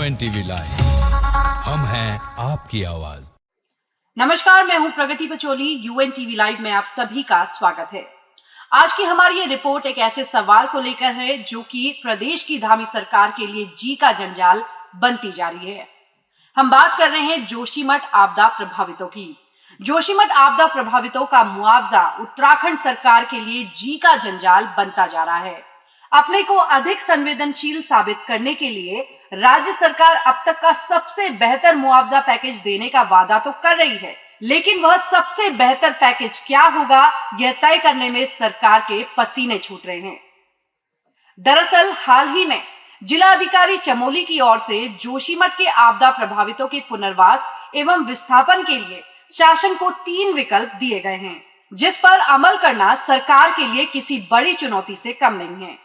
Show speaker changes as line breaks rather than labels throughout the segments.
UNTV live, हम हैं आपकी आवाज।
नमस्कार, मैं हूं प्रगति पचोली। UNTV लाइव में आप सभी का स्वागत है। आज की हमारी ये रिपोर्ट एक ऐसे सवाल को लेकर है जो कि प्रदेश की धामी सरकार के लिए जी का जंजाल बनती जा रही है। हम बात कर रहे हैं जोशीमठ आपदा प्रभावितों की। जोशीमठ आपदा प्रभावितों का मुआवजा उत्तराखंड सरकार के लिए जी का जंजाल बनता जा रहा है। अपने को अधिक संवेदनशील साबित करने के लिए राज्य सरकार अब तक का सबसे बेहतर मुआवजा पैकेज देने का वादा तो कर रही है, लेकिन वह सबसे बेहतर पैकेज क्या होगा, यह तय करने में सरकार के पसीने छूट रहे हैं। दरअसल हाल ही में जिलाधिकारी चमोली की ओर से जोशीमठ के आपदा प्रभावितों के पुनर्वास एवं विस्थापन के लिए शासन को 3 विकल्प दिए गए हैं, जिस पर अमल करना सरकार के लिए किसी बड़ी चुनौती से कम नहीं है।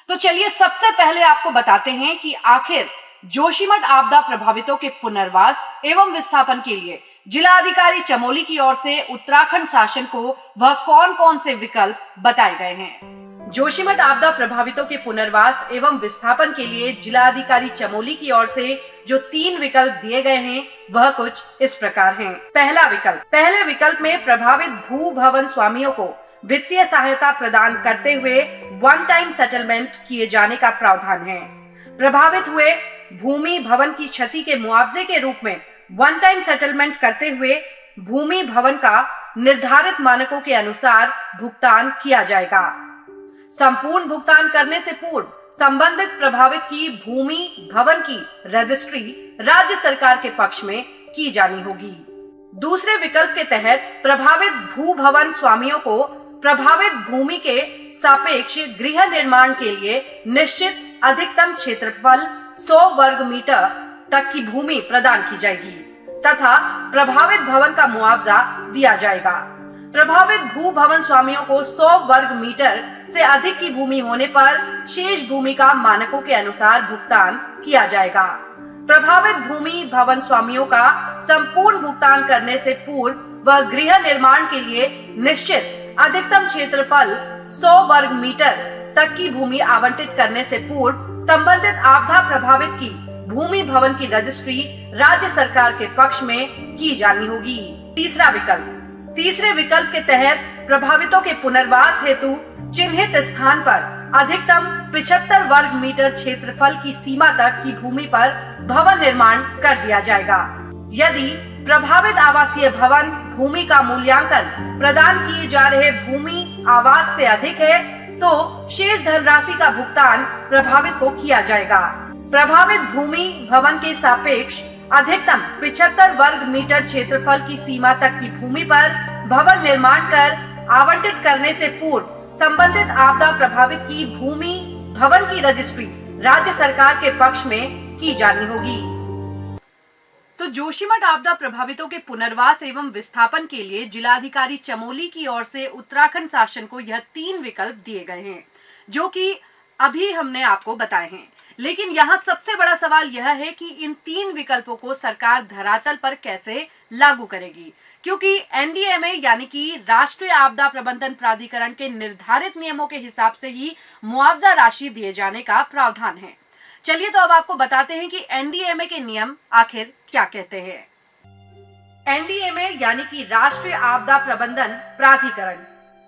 तो चलिए सबसे पहले आपको बताते हैं कि आखिर जोशीमठ आपदा प्रभावितों के पुनर्वास एवं विस्थापन के लिए जिलाधिकारी चमोली की ओर से उत्तराखंड शासन को वह कौन कौन से विकल्प बताए गए हैं। जोशीमठ आपदा प्रभावितों के पुनर्वास एवं विस्थापन के लिए जिलाधिकारी चमोली की ओर से जो 3 विकल्प दिए गए हैं वह कुछ इस प्रकार हैं। पहला विकल्प, पहले विकल्प में प्रभावित भू भवन स्वामियों को वित्तीय सहायता प्रदान करते हुए वन टाइम सेटलमेंट किए जाने का प्रावधान है। प्रभावित हुए भूमि भवन की क्षति के मुआवजे के रूप में वन टाइम सेटलमेंट करते हुए भूमि भवन का निर्धारित मानकों के अनुसार भुगतान किया जाएगा। संपूर्ण भुगतान करने से पूर्व संबंधित प्रभावित की भूमि भवन की रजिस्ट्री राज्य सरकार के पक्ष में की जानी होगी। दूसरे विकल्प के तहत प्रभावित भू भवन स्वामियों को प्रभावित भूमि के सापेक्ष गृह निर्माण के लिए निश्चित अधिकतम क्षेत्रफल 100 वर्ग मीटर तक की भूमि प्रदान की जाएगी तथा प्रभावित भवन का मुआवजा दिया जाएगा। प्रभावित भू भवन स्वामियों को 100 वर्ग मीटर से अधिक की भूमि होने पर शेष भूमि का मानकों के अनुसार भुगतान किया जाएगा। प्रभावित भूमि भवन स्वामियों का संपूर्ण भुगतान करने से पूर्व वह गृह निर्माण के लिए निश्चित अधिकतम क्षेत्रफल 100 वर्ग मीटर तक की भूमि आवंटित करने से पूर्व संबंधित आपदा प्रभावित की भूमि भवन की रजिस्ट्री राज्य सरकार के पक्ष में की जानी होगी। तीसरा विकल्प, तीसरे विकल्प के तहत प्रभावितों के पुनर्वास हेतु चिन्हित स्थान पर अधिकतम 75 वर्ग मीटर क्षेत्रफल की सीमा तक की भूमि पर भवन निर्माण कर दिया जाएगा। यदि प्रभावित आवासीय भवन भूमि का मूल्यांकन प्रदान किए जा रहे भूमि आवास से अधिक है तो शेष धनराशि का भुगतान प्रभावित को किया जाएगा। प्रभावित भूमि भवन के सापेक्ष अधिकतम 75 वर्ग मीटर क्षेत्रफल की सीमा तक की भूमि पर भवन निर्माण कर आवंटित करने से पूर्व संबंधित आपदा प्रभावित की भूमि भवन की रजिस्ट्री राज्य सरकार के पक्ष में की जानी होगी। तो जोशीमठ आपदा प्रभावितों के पुनर्वास एवं विस्थापन के लिए जिलाधिकारी चमोली की ओर से उत्तराखंड शासन को यह 3 विकल्प दिए गए हैं, जो कि अभी हमने आपको बताए हैं। लेकिन यहाँ सबसे बड़ा सवाल यह है कि इन 3 विकल्पों को सरकार धरातल पर कैसे लागू करेगी, क्योंकि NDMA यानी कि राष्ट्रीय आपदा प्रबंधन प्राधिकरण के निर्धारित नियमों के हिसाब से ही मुआवजा राशि दिए जाने का प्रावधान है। चलिए तो अब आपको बताते हैं कि NDMA के नियम आखिर क्या कहते हैं। NDMA यानी कि राष्ट्रीय आपदा प्रबंधन प्राधिकरण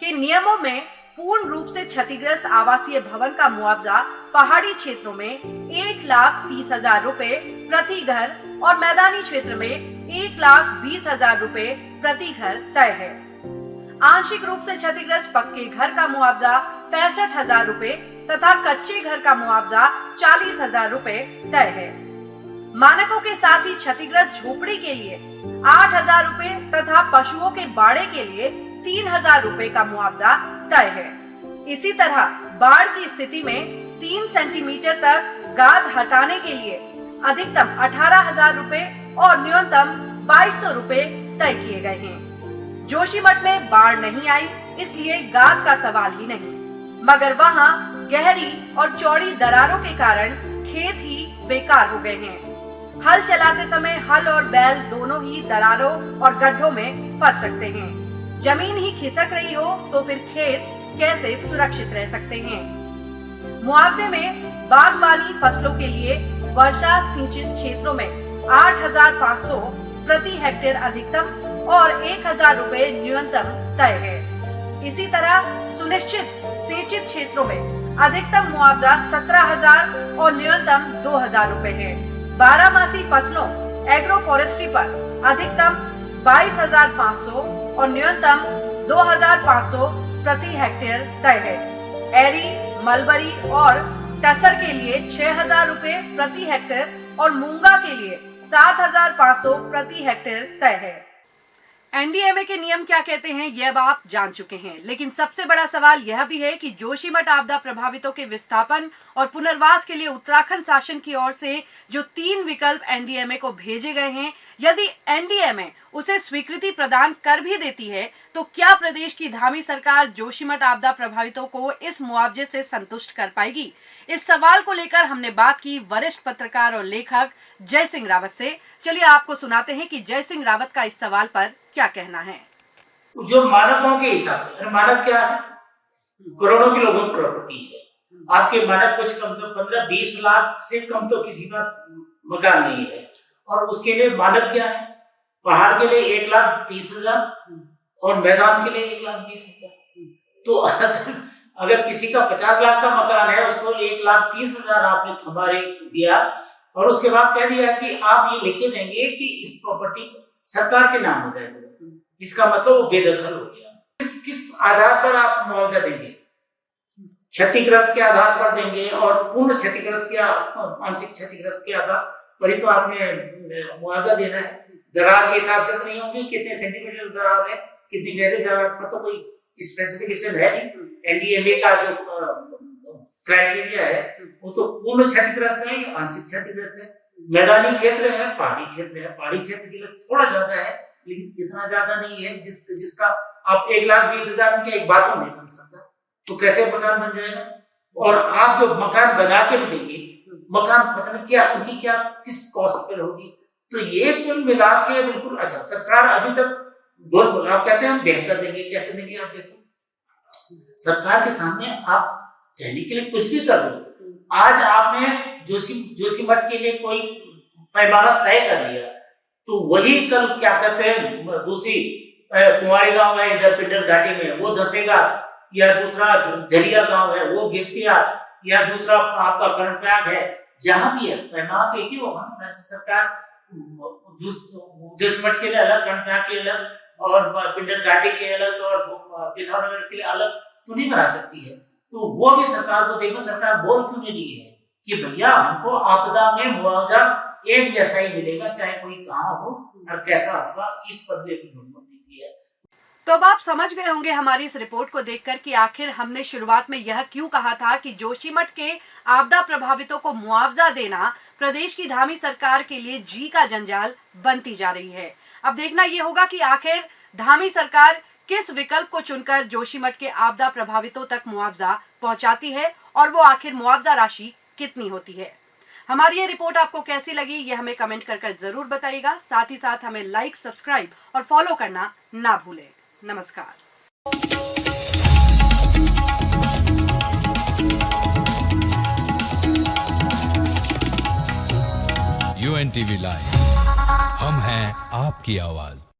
के नियमों में पूर्ण रूप से क्षतिग्रस्त आवासीय भवन का मुआवजा पहाड़ी क्षेत्रों में 1,30,000 रुपए प्रति घर और मैदानी क्षेत्र में 1,20,000 रुपए प्रति घर तय है। आंशिक रूप से क्षतिग्रस्त पक्के घर का मुआवजा 65,000 रुपए तथा कच्चे घर का मुआवजा 40,000 रुपए तय है। मानकों के साथ ही क्षतिग्रस्त झोपड़ी के लिए 8,000 रुपए तथा पशुओं के बाड़े के लिए 3,000 रुपए का मुआवजा तय है। इसी तरह बाढ़ की स्थिति में 3 सेंटीमीटर तक गाद हटाने के लिए अधिकतम 18,000 रुपए और न्यूनतम 2,200 रुपए तय किए गए हैं। जोशीमठ में बाढ़ नहीं आई, इसलिए गाद का सवाल ही नहीं, मगर वहां गहरी और चौड़ी दरारों के कारण खेत ही बेकार हो गए हैं। हल चलाते समय हल और बैल दोनों ही दरारों और गड्ढों में फंस सकते हैं। जमीन ही खिसक रही हो तो फिर खेत कैसे सुरक्षित रह सकते हैं। मुआवजे में बागबानी फसलों के लिए वर्षा सिंचित क्षेत्रों में 8,500 प्रति हेक्टेयर अधिकतम और 1,000 रुपए न्यूनतम तय है। इसी तरह सुनिश्चित सिंचित क्षेत्रों में अधिकतम मुआवजा 17,000 और न्यूनतम 2,000 रुपए है। 12मासी फसलों एग्रो फॉरेस्ट्री पर अधिकतम 22,500 और न्यूनतम 2,500 प्रति हेक्टेयर तय है। एरी, मलबरी और टसर के लिए 6,000 रुपए प्रति हेक्टेयर और मूंगा के लिए 7,500 प्रति हेक्टेयर तय है। एनडीएमए के नियम क्या कहते हैं यह अब आप जान चुके हैं, लेकिन सबसे बड़ा सवाल यह भी है कि जोशीमठ आपदा प्रभावितों के विस्थापन और पुनर्वास के लिए उत्तराखंड शासन की ओर से जो 3 विकल्प एनडीएमए को भेजे गए हैं, यदि एनडीएमए उसे स्वीकृति प्रदान कर भी देती है तो क्या प्रदेश की धामी सरकार जोशीमठ आपदा प्रभावितों को इस मुआवजे से संतुष्ट कर पाएगी? इस सवाल को लेकर हमने बात की वरिष्ठ पत्रकार और लेखक जय सिंह रावत से। चलिए आपको सुनाते हैं कि जय सिंह रावत का इस सवाल पर क्या कहना है।
जो मानकों के हिसाब से, मानक क्या है? करोड़ों के लोगों की प्रॉपर्टी है। आपके मानक कुछ कम तो 15-20 लाख से कम तो किसी का मकान नहीं है। और उसके लिए मानक क्या है? पहाड़ के लिए 1,30,000 और मैदान के लिए 1,20,000। तो अगर किसी का 50 लाख का मकान है, उसको 1,30,000 आपने हमारे दिया और उसके बाद कह दिया कि आप ये लिख के देंगे कि इस प्रॉपर्टी सरकार के नाम हो जाएगा, इसका मतलब वो बेदखल हो गया। किस आधार पर आप मुआवजा देंगे? क्षतिग्रस्त के आधार पर देंगे और पूर्ण क्षतिग्रस्त या आंशिक क्षतिग्रस्त के आधार पर ही तो आपने मुआवजा देना है। दरार के हिसाब से तो नहीं होगी, कितने सेंटीमीटर दरार है, कितनी गहरी दरार पर तो कोई स्पेसिफिकेशन है नहीं। एनडीएमए का जो क्राइटेरिया है वो तो पूर्ण क्षतिग्रस्त है या आंशिक क्षतिग्रस्त है। मैदानी क्षेत्र है, पहाड़ी क्षेत्र है। पहाड़ी क्षेत्र के लिए थोड़ा ज्यादा है, लेकिन इतना ज्यादा नहीं है जिसका आप 1,20,000 में एक बाथरूम नहीं बन सकता, तो कैसे मकान बन जाएगा? और आप जो मकान बना के देंगे, मकान पता नहीं क्या उनकी क्या किस कॉस्ट पर होगी। तो ये कुल मिला के बिल्कुल अच्छा सरकार अभी तक बोल आप कहते हैं हम बेहतर देंगे, कैसे देंगे? आप देखो सरकार के सामने आप कहने के लिए कुछ भी कर दो। आज आपने जोशीमठ के लिए कोई पैमाना तय कर दिया, तो वही कल क्या कहते हैं दूसरी कुंवारी गांव है इधर पिंडर घाटी में वो धसेगा, या दूसरा झरिया गांव है वो घिस गया, या दूसरा आपका कर्णप्रयाग है, जहां भी है पैमाना तो एक ही होगा ना। राज्य सरकार जोशीमठ के लिए अलग, कर्णप्रयाग के अलग और पिंडर घाटी के अलग और पिथौरागढ़ के लिए अलग तो नहीं बना सकती है। तो वो भी सरकार को देखो, सरकार बोल क्यों नहीं रही है कि भैया हमको आपदा में मुआवजा एक जैसा ही मिलेगा, चाहे कोई कहाँ हो और कैसा होगा, इस बदले की ढूंढ दी है।
तो अब आप समझ गए होंगे हमारी इस रिपोर्ट को देखकर कि आखिर हमने शुरुआत में यह क्यों कहा था कि जोशीमठ के आपदा प्रभावितों को मुआवजा देना प्रदेश की धामी सरकार के लिए जी का जंजाल बनती जा रही है। अब देखना यह होगा कि आखिर धामी सरकार किस विकल्प को चुनकर जोशीमठ के आपदा प्रभावितों तक मुआवजा पहुंचाती है और वो आखिर मुआवजा राशि कितनी होती है। हमारी ये रिपोर्ट आपको कैसी लगी ये हमें कमेंट कर जरूर बताइएगा। साथ ही साथ हमें लाइक, सब्सक्राइब और फॉलो करना ना भूलें। नमस्कार।
UNTV लाइव, हम हैं आपकी आवाज।